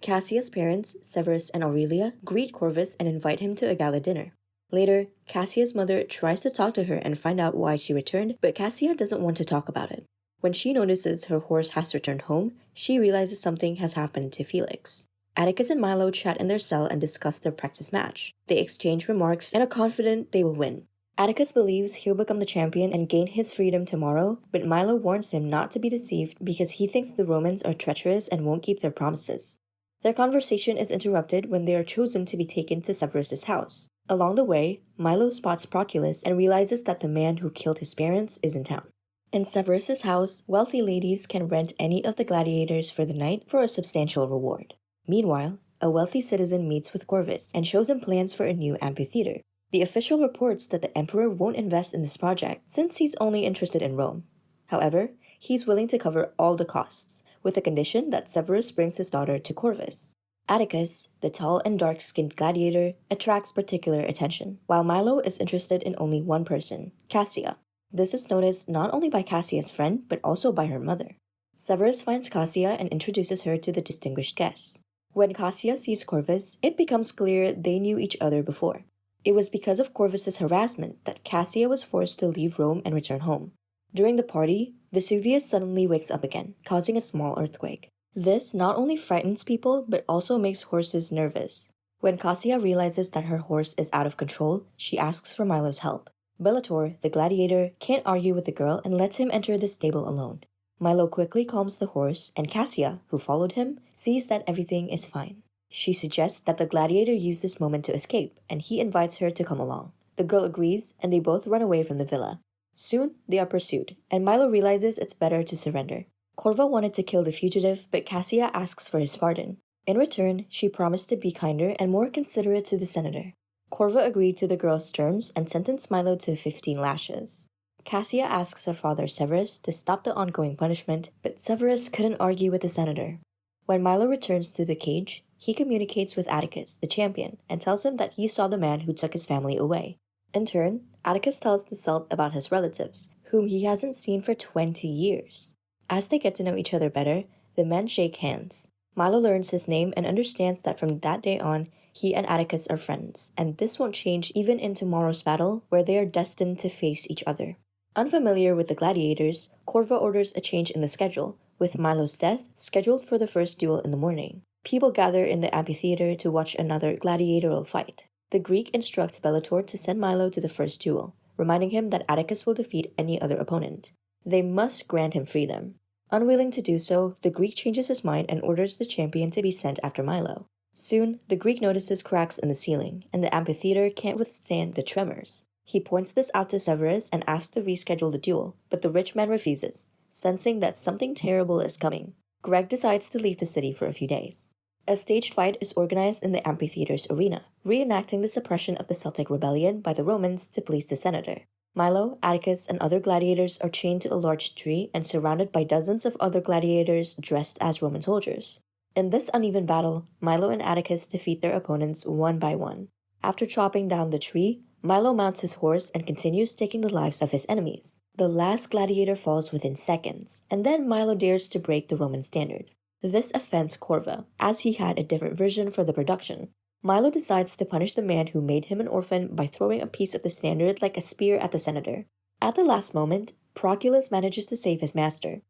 Cassia's parents, Severus and Aurelia, greet Corvus and invite him to a gala dinner. Later, Cassia's mother tries to talk to her and find out why she returned, but Cassia doesn't want to talk about it. When she notices her horse has returned home, she realizes something has happened to Felix. Atticus and Milo chat in their cell and discuss their practice match. They exchange remarks and are confident they will win. Atticus believes he'll become the champion and gain his freedom tomorrow, but Milo warns him not to be deceived because he thinks the Romans are treacherous and won't keep their promises. Their conversation is interrupted when they are chosen to be taken to Severus's house. Along the way, Milo spots Proculus and realizes that the man who killed his parents is in town. In Severus's house, wealthy ladies can rent any of the gladiators for the night for a substantial reward. Meanwhile, a wealthy citizen meets with Corvus and shows him plans for a new amphitheater. The official reports that the emperor won't invest in this project since he's only interested in Rome. However, he's willing to cover all the costs, with the condition that Severus brings his daughter to Corvus. Atticus, the tall and dark-skinned gladiator, attracts particular attention, while Milo is interested in only one person, Cassia. This is noticed not only by Cassia's friend, but also by her mother. Severus finds Cassia and introduces her to the distinguished guests. When Cassia sees Corvus, it becomes clear they knew each other before. It was because of Corvus's harassment that Cassia was forced to leave Rome and return home. During the party, Vesuvius suddenly wakes up again, causing a small earthquake. This not only frightens people, but also makes horses nervous. When Cassia realizes that her horse is out of control, she asks for Milo's help. Bellator, the gladiator, can't argue with the girl and lets him enter the stable alone. Milo quickly calms the horse, and Cassia, who followed him, sees that everything is fine. She suggests that the gladiator use this moment to escape, and he invites her to come along. The girl agrees, and they both run away from the villa. Soon, they are pursued, and Milo realizes it's better to surrender. Corva wanted to kill the fugitive, but Cassia asks for his pardon. In return, she promised to be kinder and more considerate to the senator. Corva agreed to the girl's terms and sentenced Milo to 15 lashes. Cassia asks her father Severus to stop the ongoing punishment, but Severus couldn't argue with the senator. When Milo returns to the cage, he communicates with Atticus, the champion, and tells him that he saw the man who took his family away. In turn, Atticus tells the Celt about his relatives, whom he hasn't seen for 20 years. As they get to know each other better, the men shake hands. Milo learns his name and understands that from that day on, he and Atticus are friends, and this won't change even in tomorrow's battle, where they are destined to face each other. Unfamiliar with the gladiators, Corva orders a change in the schedule, with Milo's death scheduled for the first duel in the morning. People gather in the amphitheater to watch another gladiatorial fight. The Greek instructs Bellator to send Milo to the first duel, reminding him that Atticus will defeat any other opponent. They must grant him freedom. Unwilling to do so, the Greek changes his mind and orders the champion to be sent after Milo. Soon, the Greek notices cracks in the ceiling, and the amphitheater can't withstand the tremors. He points this out to Severus and asks to reschedule the duel, but the rich man refuses, sensing that something terrible is coming. Greg decides to leave the city for a few days. A staged fight is organized in the amphitheater's arena, reenacting the suppression of the Celtic rebellion by the Romans to please the senator. Milo, Atticus, and other gladiators are chained to a large tree and surrounded by dozens of other gladiators dressed as Roman soldiers. In this uneven battle, Milo and Atticus defeat their opponents one by one. After chopping down the tree, Milo mounts his horse and continues taking the lives of his enemies. The last gladiator falls within seconds, and then Milo dares to break the Roman standard. This offends Corva, as he had a different version for the production. Milo decides to punish the man who made him an orphan by throwing a piece of the standard like a spear at the senator. At the last moment, Proculus manages to save his master.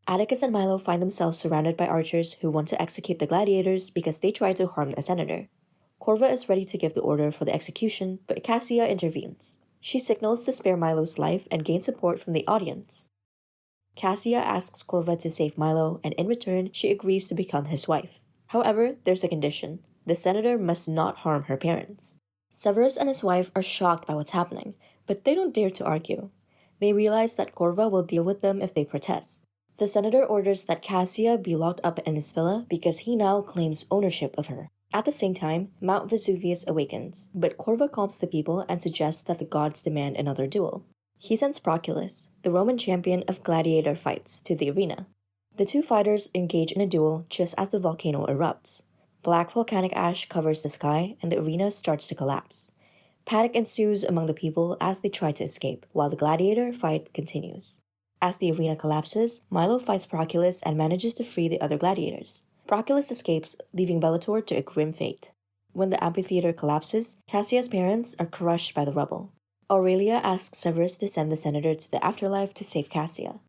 Atticus and Milo find themselves surrounded by archers who want to execute the gladiators because they tried to harm a senator. Corva is ready to give the order for the execution, but Cassia intervenes. She signals to spare Milo's life and gain support from the audience. Cassia asks Corva to save Milo, and in return, she agrees to become his wife. However, there's a condition. The senator must not harm her parents. Severus and his wife are shocked by what's happening, but they don't dare to argue. They realize that Corva will deal with them if they protest. The senator orders that Cassia be locked up in his villa because he now claims ownership of her. At the same time, Mount Vesuvius awakens, but Corva calms the people and suggests that the gods demand another duel. He sends Proculus, the Roman champion of gladiator fights, to the arena. The two fighters engage in a duel just as the volcano erupts. Black volcanic ash covers the sky, and the arena starts to collapse. Panic ensues among the people as they try to escape, while the gladiator fight continues. As the arena collapses, Milo fights Proculus and manages to free the other gladiators. Proculus escapes, leaving Bellator to a grim fate. When the amphitheater collapses, Cassia's parents are crushed by the rubble. Aurelia asks Severus to send the senator to the afterlife to save Cassia.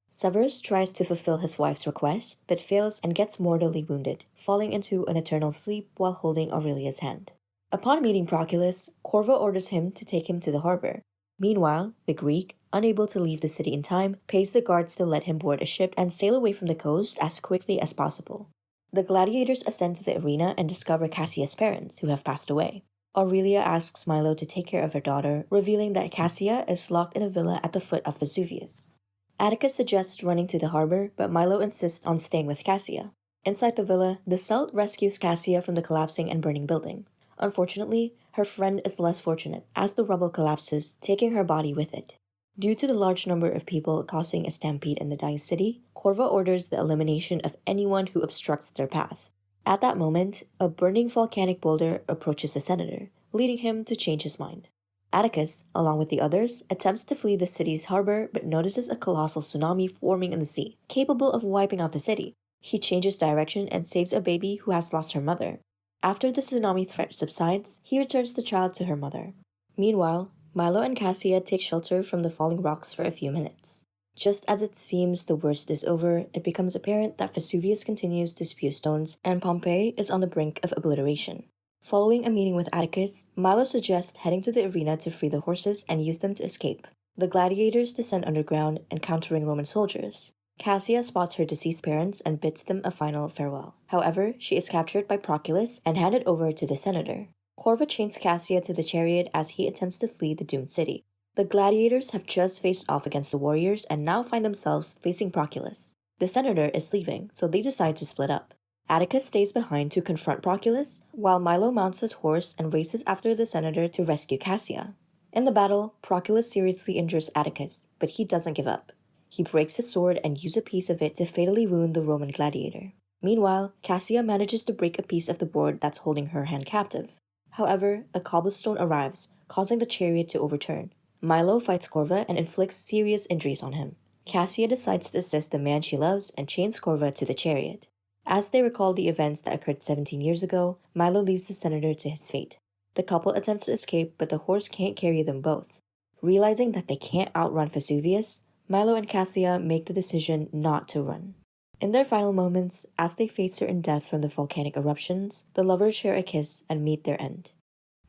Severus tries to fulfill his wife's request, but fails and gets mortally wounded, falling into an eternal sleep while holding Aurelia's hand. Upon meeting Proculus, Corva orders him to take him to the harbor. Meanwhile, the Greek, unable to leave the city in time, pays the guards to let him board a ship and sail away from the coast as quickly as possible. The gladiators ascend to the arena and discover Cassia's parents, who have passed away. Aurelia asks Milo to take care of her daughter, revealing that Cassia is locked in a villa at the foot of Vesuvius. Atticus suggests running to the harbor, but Milo insists on staying with Cassia. Inside the villa, the Celt rescues Cassia from the collapsing and burning building. Unfortunately, her friend is less fortunate, as the rubble collapses, taking her body with it. Due to the large number of people causing a stampede in the dying city, Corva orders the elimination of anyone who obstructs their path. At that moment, a burning volcanic boulder approaches the senator, leading him to change his mind. Atticus, along with the others, attempts to flee the city's harbor but notices a colossal tsunami forming in the sea, capable of wiping out the city. He changes direction and saves a baby who has lost her mother. After the tsunami threat subsides, he returns the child to her mother. Meanwhile, Milo and Cassia take shelter from the falling rocks for a few minutes. Just as it seems the worst is over, it becomes apparent that Vesuvius continues to spew stones and Pompeii is on the brink of obliteration. Following a meeting with Atticus, Milo suggests heading to the arena to free the horses and use them to escape. The gladiators descend underground, encountering Roman soldiers. Cassia spots her deceased parents and bids them a final farewell. However, she is captured by Proculus and handed over to the senator. Corva chains Cassia to the chariot as he attempts to flee the doomed city. The gladiators have just faced off against the warriors and now find themselves facing Proculus. The senator is leaving, so they decide to split up. Atticus stays behind to confront Proculus, while Milo mounts his horse and races after the senator to rescue Cassia. In the battle, Proculus seriously injures Atticus, but he doesn't give up. He breaks his sword and uses a piece of it to fatally wound the Roman gladiator. Meanwhile, Cassia manages to break a piece of the board that's holding her hand captive. However, a cobblestone arrives, causing the chariot to overturn. Milo fights Corva and inflicts serious injuries on him. Cassia decides to assist the man she loves and chains Corva to the chariot. As they recall the events that occurred 17 years ago, Milo leaves the senator to his fate. The couple attempts to escape, but the horse can't carry them both. Realizing that they can't outrun Vesuvius, Milo and Cassia make the decision not to run. In their final moments, as they face certain death from the volcanic eruptions, the lovers share a kiss and meet their end.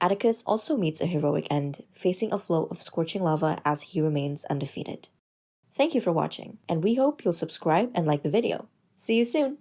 Atticus also meets a heroic end, facing a flow of scorching lava as he remains undefeated. Thank you for watching, and we hope you'll subscribe and like the video. See you soon!